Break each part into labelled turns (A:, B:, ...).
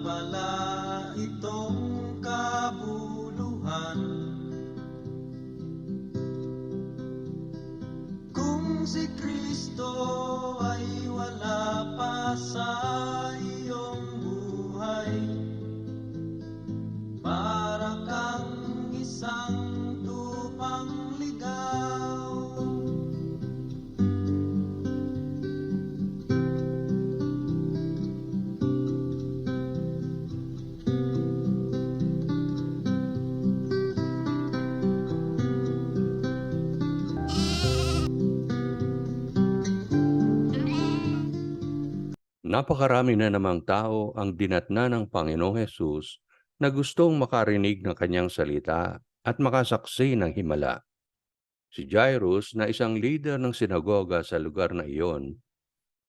A: pala itong kabuluhan. Kung si Kristo ay wala pa sa iyong buhay, para kang isang tupang ligaw.
B: Napakarami na namang tao ang dinatna ng Panginoong Hesus na gustong makarinig ng kanyang salita at makasaksi ng himala. Si Jairus, na isang leader ng sinagoga sa lugar na iyon,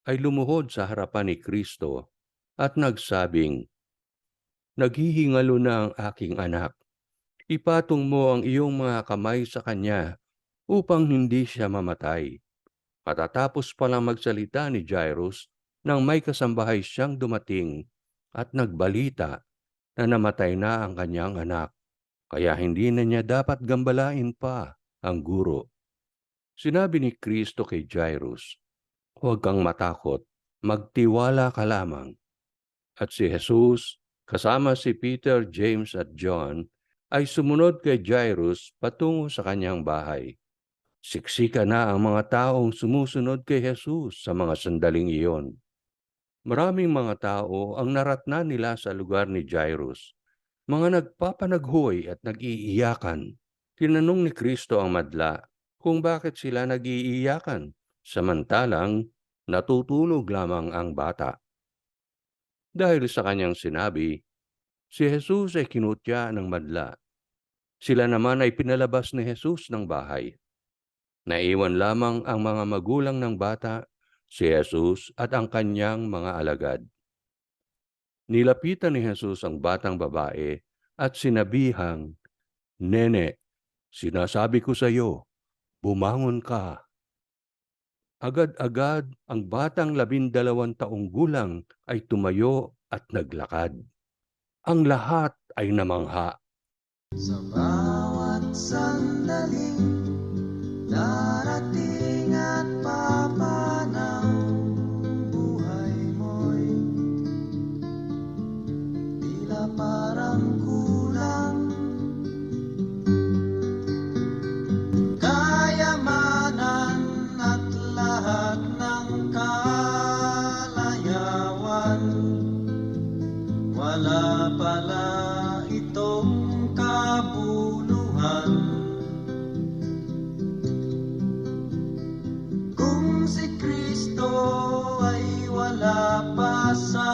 B: ay lumuhod sa harapan ni Kristo at nagsabing, "Naghihingalo na ang aking anak. Ipatong mo ang iyong mga kamay sa kanya upang hindi siya mamatay." Katatapos palang magsalita ni Jairus nang may kasambahay siyang dumating at nagbalita na namatay na ang kanyang anak, kaya hindi na niya dapat gambalain pa ang guro. Sinabi ni Kristo kay Jairus, "Huwag kang matakot, magtiwala ka lamang." At si Jesus, kasama si Peter, James at John, ay sumunod kay Jairus patungo sa kanyang bahay. Siksika na ang mga taong sumusunod kay Jesus sa mga sandaling iyon. Maraming mga tao ang naratnan nila sa lugar ni Jairus, mga nagpapanaghoy at nag-iiyakan. Tinanong ni Kristo ang madla kung bakit sila nag-iiyakan, samantalang natutulog lamang ang bata. Dahil sa kanyang sinabi, si Jesus ay kinutya ng madla. Sila naman ay pinalabas ni Jesus ng bahay. Naiwan lamang ang mga magulang ng bata, si Jesus at ang kanyang mga alagad. Nilapitan ni Jesus ang batang babae at sinabihang, "Nene, sinasabi ko sa iyo, bumangon ka." Agad-agad ang batang 12 taong gulang ay tumayo at naglakad. Ang lahat ay namangha.
A: Sa bawat sandaling darating at papanaw, buhay mo'y tila parang kulang. Kayamanan at lahat ng kalayawan, wala pala itong kabuluhan. Kung si Kristo ay wala pa sa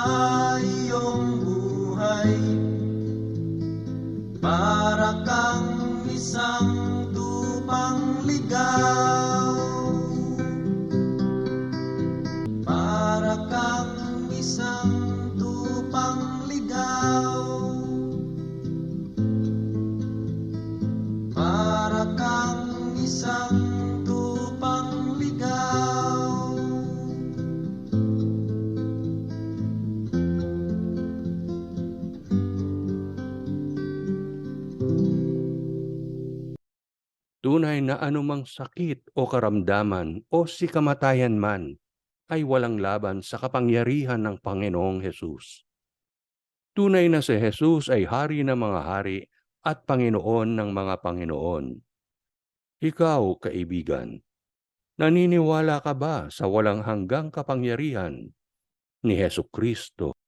A: iyong buhay, para kang isang tupang ligaw. Para kang isang tupang ligaw. Para kang isang tupang ligaw.
B: Tunay na anumang sakit o karamdaman o sikamatayan man ay walang laban sa kapangyarihan ng Panginoong Hesus. Tunay na si Jesus ay Hari ng mga hari at Panginoon ng mga Panginoon. Ikaw, kaibigan, naniniwala ka ba sa walang hanggang kapangyarihan ni Hesukristo